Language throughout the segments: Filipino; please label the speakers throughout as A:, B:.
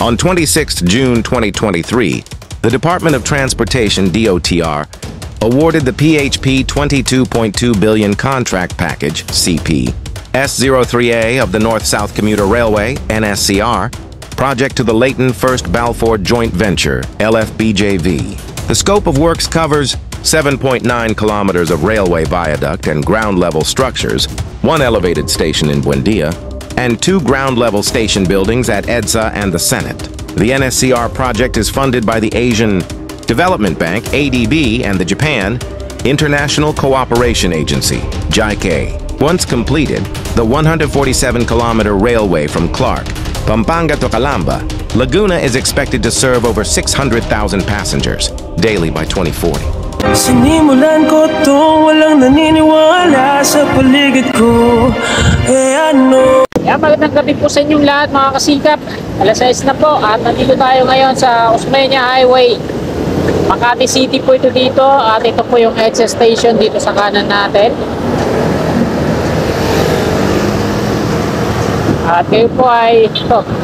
A: On 26 June 2023, the Department of Transportation DOTR awarded the PHP $22.2 billion contract package CP S03A of the North-South Commuter Railway NSCR project to the Leighton First Balfour Joint Venture LFBJV. The scope of works covers 7.9 kilometers of railway viaduct and ground-level structures, one elevated station in Buendia, and two ground-level station buildings at EDSA and the Senate. The NSCR project is funded by the Asian Development Bank, ADB, and the Japan International Cooperation Agency, JICA. Once completed, the 147-kilometer railway from Clark, Pampanga to Calamba, Laguna is expected to serve over 600,000 passengers daily by 2040.
B: Sinimulan ko to, walang naniniwala sa paligid ko.
C: Magandang gabi po sa inyong lahat mga kasikap. Alas 6 na po at nandito tayo ngayon sa Osmeña Highway. Makati City po ito dito at ito po yung EDSA station dito sa kanan natin. At kayo po ay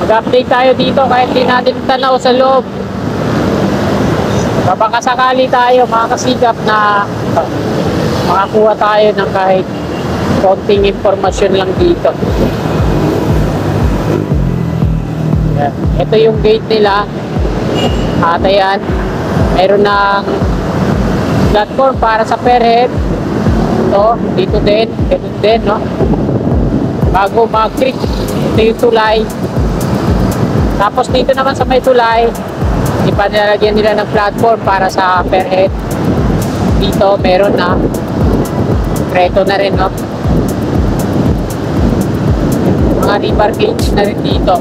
C: mag-update tayo dito kahit di natin tanaw sa loob. Baka sakali tayo mga kasikap na makakuha tayo ng kahit konting impormasyon lang dito. Ito yung gate nila. At ayan, mayroon ng platform para sa Fairhead. Ito, dito din, ganun din, no? Bago mag-creek, ito yung tulay. Tapos dito naman sa may tulay, ipanalagyan nila ng platform para sa Fairhead. Dito, meron na. Preto na rin, no? Mga river gauge na rin dito.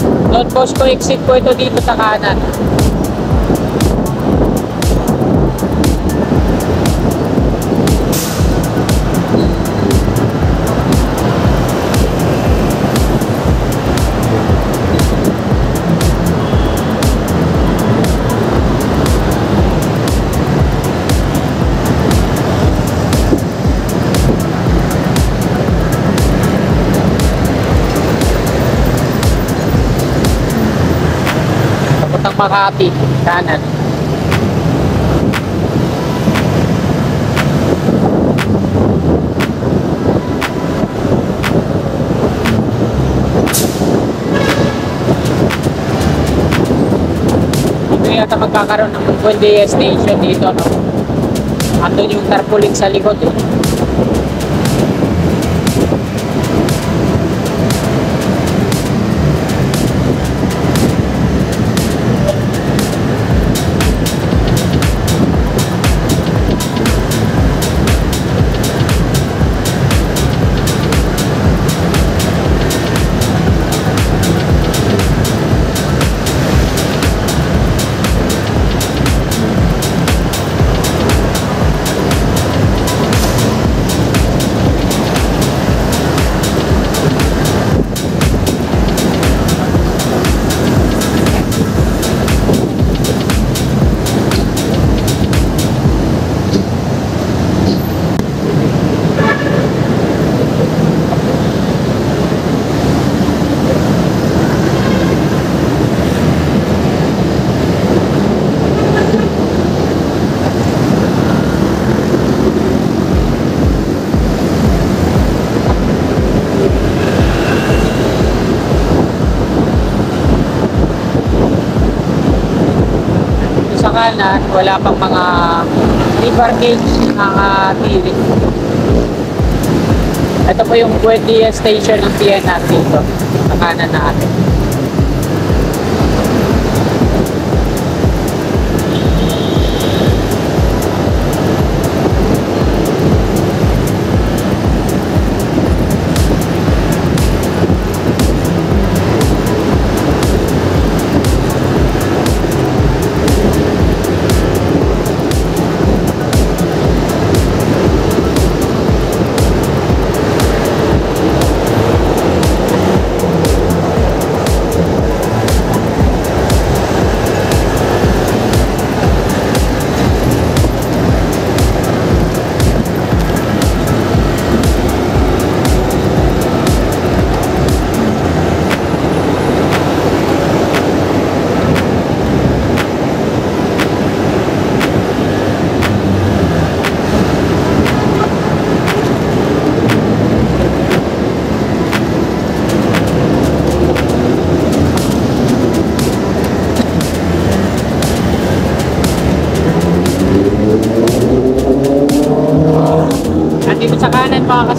C: Don Bosco exit po ito dito sa kanan. Makati, kanan. Dito yata magkakaroon ng Buendia station dito, no? Andun yung tarpaulin sa likod, eh. Na wala pang mga river gauge ng tiling. Ito po yung Buendia station ng PNR dito sa kanan natin.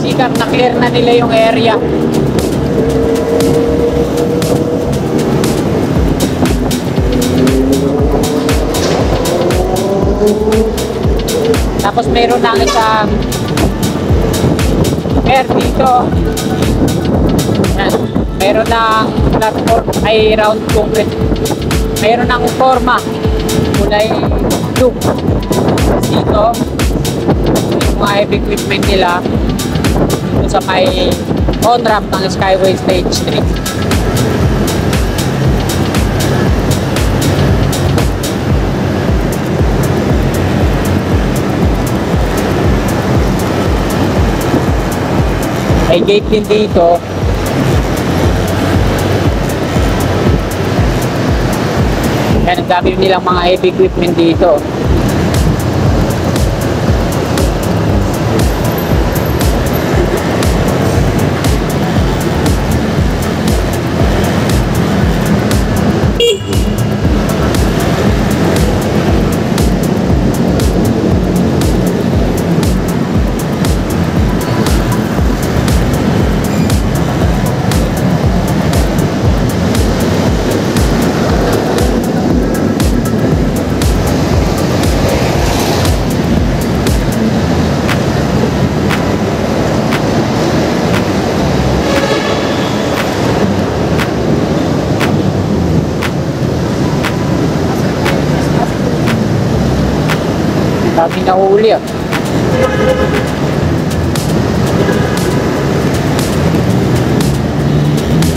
C: sikap na clear na nila yung area. Tapos meron na isang air dito. Yan. Meron ng platform ay round concrete. Meron ng forma kulay blue. Dito yung mga heavy equipment nila dito sa may on-ramp ng Skyway Stage 3. May gate din dito. Kaya ang dami nilang mga heavy equipment dito. Dami na huli ah.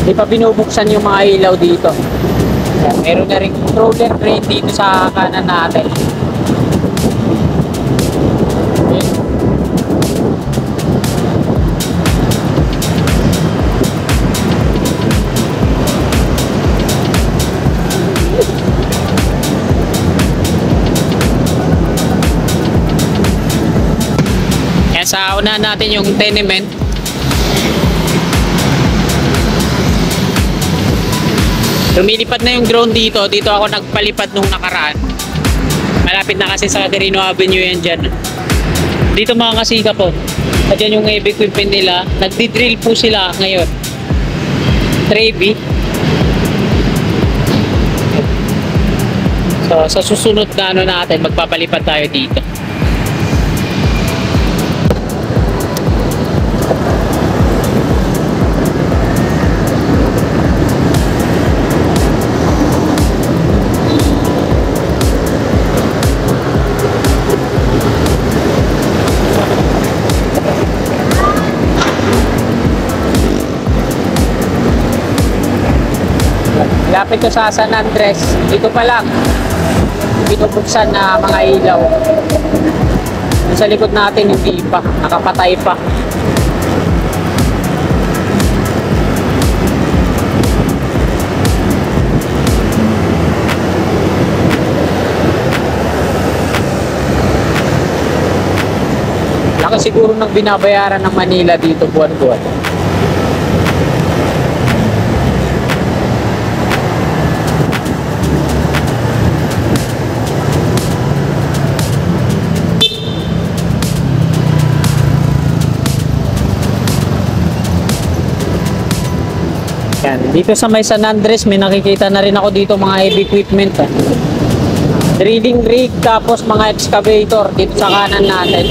C: Di pa binubuksan yung mga ilaw dito. Meron na rin roller crane dito sa kanan natin. Sa una natin yung tenement. Lumilipad na yung drone dito. Dito ako nagpalipad nung nakaraan. Malapit na kasi sa Quirino Avenue yan dyan. Dito mga kasika po. Diyan yung heavy equipment nila. Nagdi-drill po sila ngayon. Trevi. So sa susunod na ano natin, magpapalipad tayo dito. Lapit ko sa San Andres, dito pa lang binubuksan na mga ilaw. Sa likod natin hindi pa, nakapatay pa. Laki siguro ng binabayaran ng Manila dito buwan-buwan. Yan. Dito sa may San Andres, may nakikita na rin ako dito mga heavy equipment. Drilling rig, tapos mga excavator dito sa kanan natin.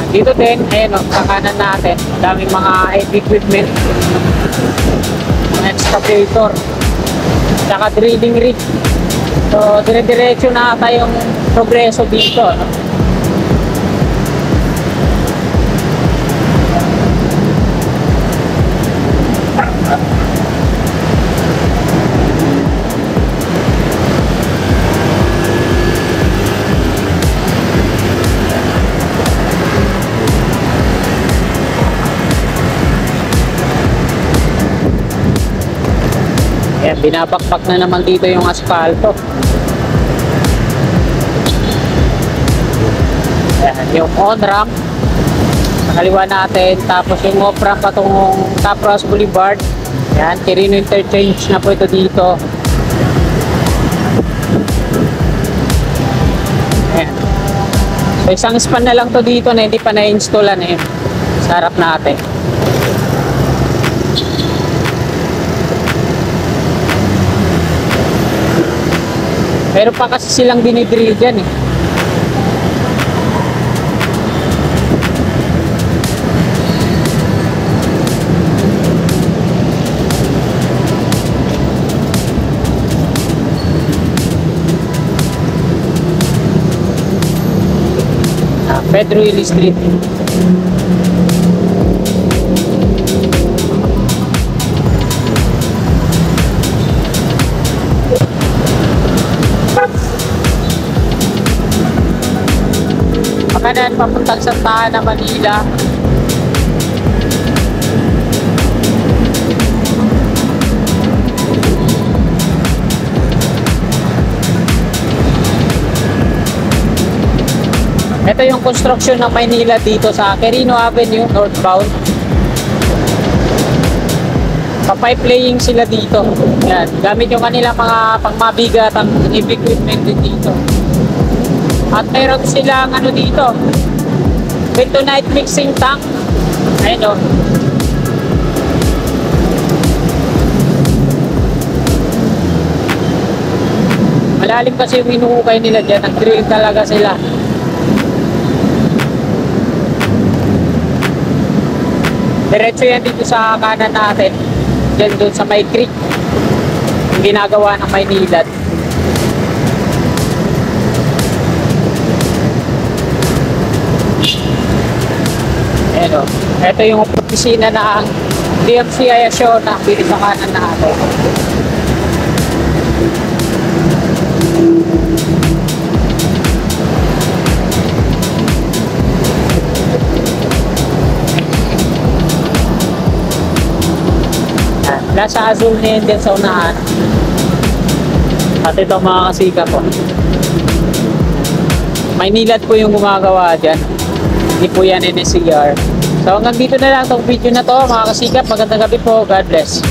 C: Dito din, ayun o, sa kanan natin, daming mga heavy equipment, mga excavator, saka drilling rig. So, dire-diretso na tayong progreso dito, no? Ayan, binabakbak na naman dito yung asfalto. Ayan. Yan, yung on-ramp sa kaliwa natin, tapos yung off-ramp patungong Capros Boulevard. Yan, Quirino Interchange na po ito dito. Ayan. So isang span na lang to dito na hindi pa na-installan eh, sa harap natin. Meron pa kasi silang dinidrill dyan eh. Pedro Hilly Street. Makanan papuntang Santa Ana, Manila. Ito yung construction ng Maynila dito sa Quirino Avenue, northbound. Pa-pipe laying sila dito. Yan, gamit yung kanilang mga pangmabigat ang equipment din dito. At mayroon silang ano dito, bentonite mixing tank. Ayun o. Malalim kasi yung inuukay nila dyan. Nag-drill talaga sila. Diretso yan dito sa kanan natin. Diyan doon sa May Creek. Yung ginagawa ng Maynilad. Ayan o. Ito yung opisina ng DMCI Asiona. Dito sa kanan natin. Nasa azul na yun din sa unahan. At ito mga kasika po. Maynilad po yung gumagawa dyan. Hindi po yan NSCR. So hanggang dito na lang itong video na to mga kasikap. Magandang gabi po. God bless.